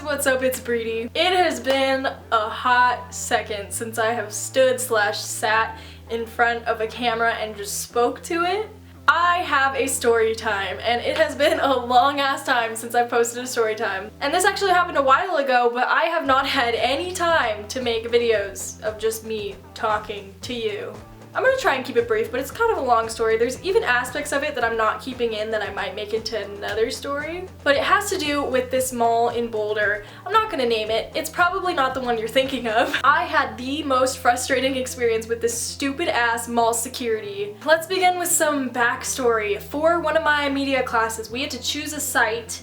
guys, what's up? It's Briti. It has been a hot second since I have stood/sat in front of a camera and just spoke to it. I have a story time, and it has been a long ass time since I posted a story time. And this actually happened a while ago, but I have not had any time to make videos of just me talking to you. I'm gonna try and keep it brief, but it's kind of a long story. There's even aspects of it that I'm not keeping in that I might make into another story. But it has to do with this mall in Boulder. I'm not gonna name it. It's probably not the one you're thinking of. I had the most frustrating experience with this stupid ass mall security. Let's begin with some backstory. For one of my media classes, we had to choose a site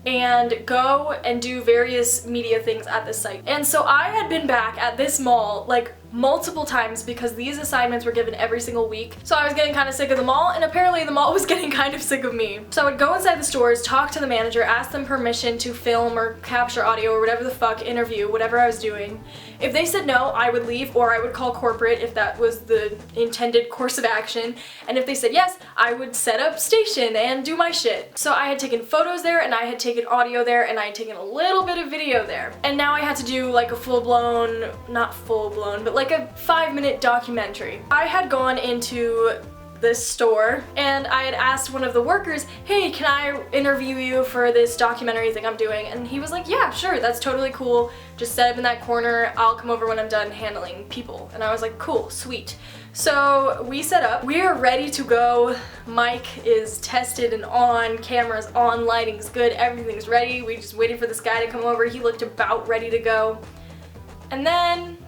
and go and do various media things at this site. And so I had been back at this mall like multiple times because these assignments were given every single week. So I was getting kind of sick of the mall, and apparently the mall was getting kind of sick of me. So I would go inside the stores, talk to the manager, ask them permission to film or capture audio or whatever the fuck, interview, whatever I was doing. If they said no, I would leave, or I would call corporate if that was the intended course of action. And if they said yes, I would set up station and do my shit. So I had taken photos there, and I had taken audio there, and I had taken a little bit of video there. And now I had to do like a full-blown, not full-blown, but like a 5-minute documentary. I had gone into this store and I had asked one of the workers, hey, can I interview you for this documentary thing I'm doing? And he was like, yeah, sure, that's totally cool. Just set up in that corner. I'll come over when I'm done handling people. And I was like, cool, sweet. So we set up. We are ready to go. Mic is tested and on, camera's on, lighting's good, everything's ready. We just waited for this guy to come over. He looked about ready to go. And then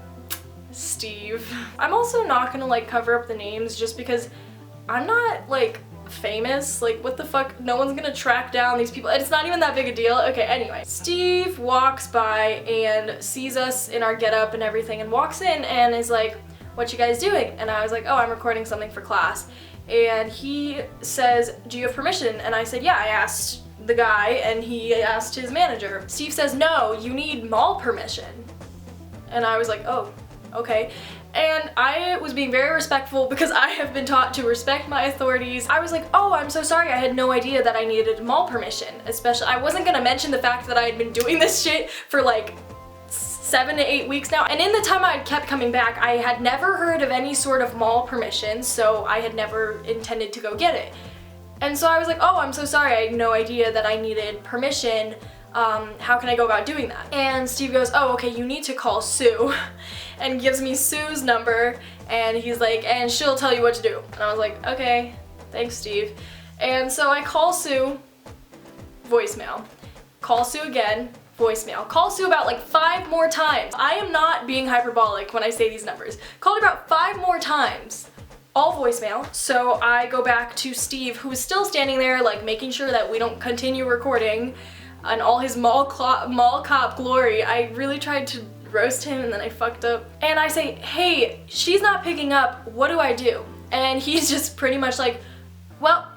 Steve. I'm also not gonna like cover up the names just because I'm not like famous. Like what the fuck, no one's gonna track down these people. It's not even that big a deal. Okay, anyway. Steve walks by and sees us in our getup and everything and walks in and is like, what you guys doing? And I was like, oh, I'm recording something for class. And he says, do you have permission? And I said, yeah, I asked the guy, and he asked his manager. Steve says, no, you need mall permission. And I was like, oh, okay. And I was being very respectful because I have been taught to respect my authorities. I was like, oh, I'm so sorry, I had no idea that I needed mall permission. Especially, I wasn't gonna mention the fact that I had been doing this shit for like 7 to 8 weeks now. And in the time I kept coming back, I had never heard of any sort of mall permission, so I had never intended to go get it. And so I was like, oh, I'm so sorry, I had no idea that I needed permission. How can I go about doing that? And Steve goes, oh, okay, you need to call Sue, and gives me Sue's number, and he's like, and she'll tell you what to do. And I was like, okay, thanks, Steve. And so I call Sue, voicemail. Call Sue again, voicemail. Call Sue about like 5 more times. I am not being hyperbolic when I say these numbers. Called her about 5 more times. All voicemail. So I go back to Steve, who is still standing there like making sure that we don't continue recording and all his mall cop glory. I really tried to roast him and then I fucked up. And I say, hey, she's not picking up, what do I do? And he's just pretty much like, well,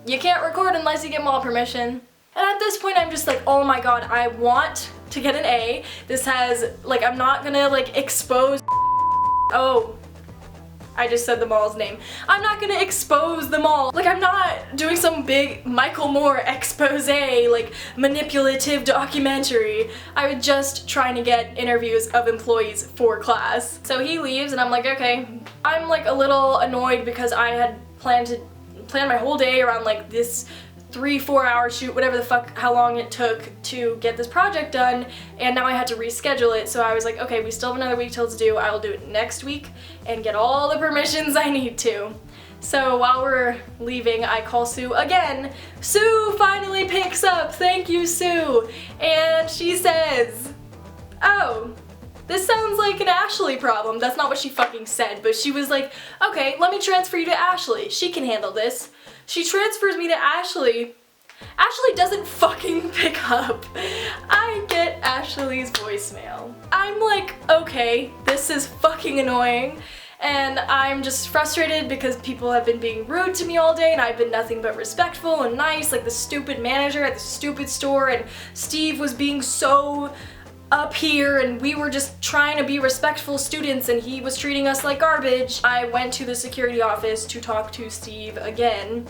you can't record unless you get mall permission. And at this point I'm just like, oh my god, I want to get an A. This has, like, I'm not gonna like expose oh, I just said the mall's name. I'm not gonna expose the mall. Like, I'm not doing some big Michael Moore expose, like, manipulative documentary. I was just trying to get interviews of employees for class. So he leaves and I'm like, okay. I'm like a little annoyed because I had planned my whole day around like this 3-4 hour shoot, whatever the fuck, how long it took to get this project done, and now I had to reschedule it. So I was like, okay, we still have another week till it's due. I will do it next week and get all the permissions I need to. So while we're leaving, I call Sue again. Sue finally picks up, thank you, Sue. And she says, oh, this sounds like an Ashley problem. That's not what she fucking said, but she was like, okay, let me transfer you to Ashley. She can handle this. She transfers me to Ashley. Ashley doesn't fucking pick up. I get Ashley's voicemail. I'm like, okay, this is fucking annoying. And I'm just frustrated because people have been being rude to me all day and I've been nothing but respectful and nice, like the stupid manager at the stupid store, and Steve was being so up here and we were just trying to be respectful students and he was treating us like garbage. I went to the security office to talk to Steve again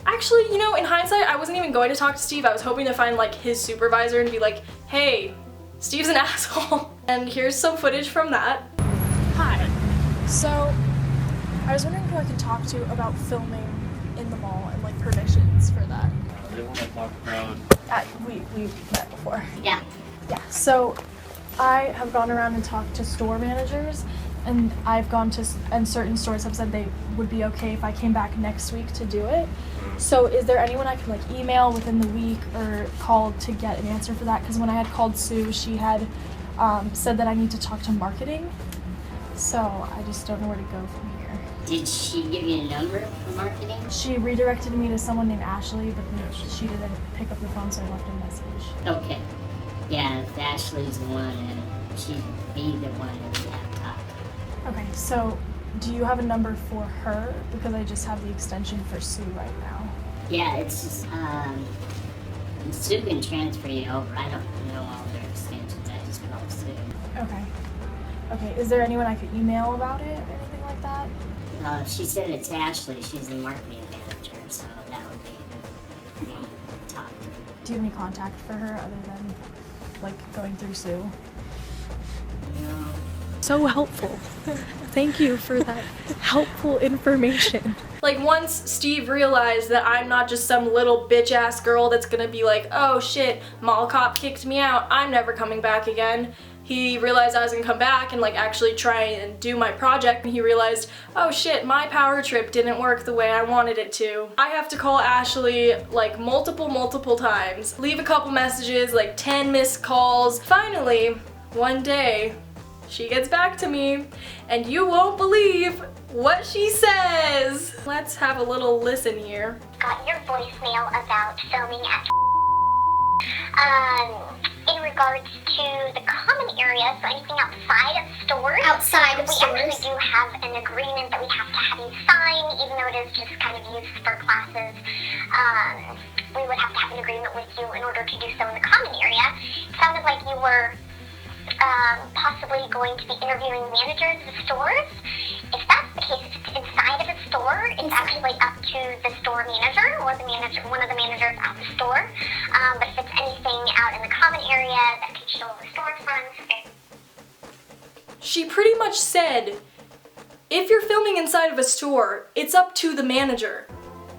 Actually, you know, in hindsight, I wasn't even going to talk to Steve. I was hoping to find like his supervisor and be like, hey, Steve's an asshole. And here's some footage from that. Hi. So, I was wondering who I could talk to about filming in the mall and like permissions for that. They want to talk about... We met before. Yeah. Yeah, so I have gone around and talked to store managers, and I've gone to, and certain stores have said they would be okay if I came back next week to do it. So is there anyone I could like email within the week or call to get an answer for that? Because when I had called Sue, she had said that I need to talk to marketing. So I just don't know where to go from here. Did she give you a number for marketing? She redirected me to someone named Ashley, but she didn't pick up the phone, so I left a message. Okay. Yeah, if Ashley's the one, she'd be the one that we have to talk to. Okay, so do you have a number for her? Because I just have the extension for Sue right now. Yeah, it's just, Sue can transfer you over. I don't know all their extensions. I just call Sue. Okay. Okay, is there anyone I could email about it or anything like that? She said it's Ashley. She's the marketing manager, so that would be me to talk to. Do you have any contact for her other than like going through Sue? No. So helpful. Thank you for that helpful information. Like once Steve realized that I'm not just some little bitch ass girl that's gonna be like, oh shit, mall cop kicked me out, I'm never coming back again. He realized I was gonna come back and like actually try and do my project, and he realized, oh shit, my power trip didn't work the way I wanted it to. I have to call Ashley like multiple times, leave a couple messages, like 10 missed calls. Finally, one day, she gets back to me, and you won't believe what she says. Let's have a little listen here. Got your voicemail about filming at in regards to the common area, so anything outside of stores. Outside of we stores. We actually do have an agreement that we have to have you sign, even though it is just kind of used for classes. We would have to have an agreement with you in order to do so in the common area. It sounded like you were possibly going to be interviewing managers of stores. If that's the case, if it's inside of a store, it's actually up to the store manager or the manager, one of the managers at the store. But if it's anything out in the common area that could show the storefronts. She pretty much said, if you're filming inside of a store, it's up to the manager.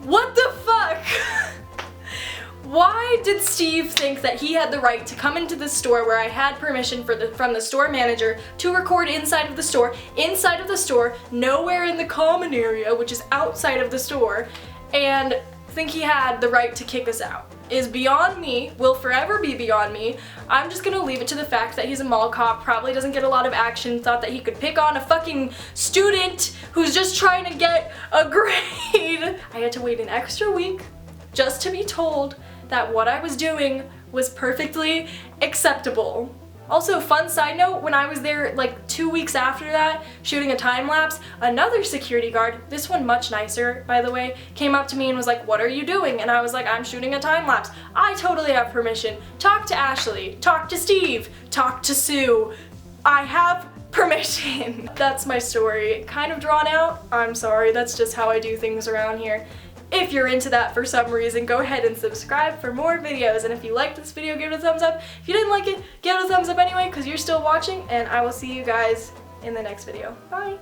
What the fuck? Why did Steve think that he had the right to come into the store where I had permission from the store manager to record inside of the store, nowhere in the common area, which is outside of the store, and think he had the right to kick us out? Is beyond me, will forever be beyond me. I'm just gonna leave it to the fact that he's a mall cop, probably doesn't get a lot of action, thought that he could pick on a fucking student who's just trying to get a grade. I had to wait an extra week just to be told that what I was doing was perfectly acceptable. Also, fun side note, when I was there like 2 weeks after that, shooting a time lapse, another security guard, this one much nicer by the way, came up to me and was like, what are you doing? And I was like, I'm shooting a time lapse. I totally have permission. Talk to Ashley, talk to Steve, talk to Sue. I have permission. That's my story. Kind of drawn out. I'm sorry, that's just how I do things around here. If you're into that for some reason, go ahead and subscribe for more videos. And if you liked this video, give it a thumbs up. If you didn't like it, give it a thumbs up anyway because you're still watching. And I will see you guys in the next video. Bye!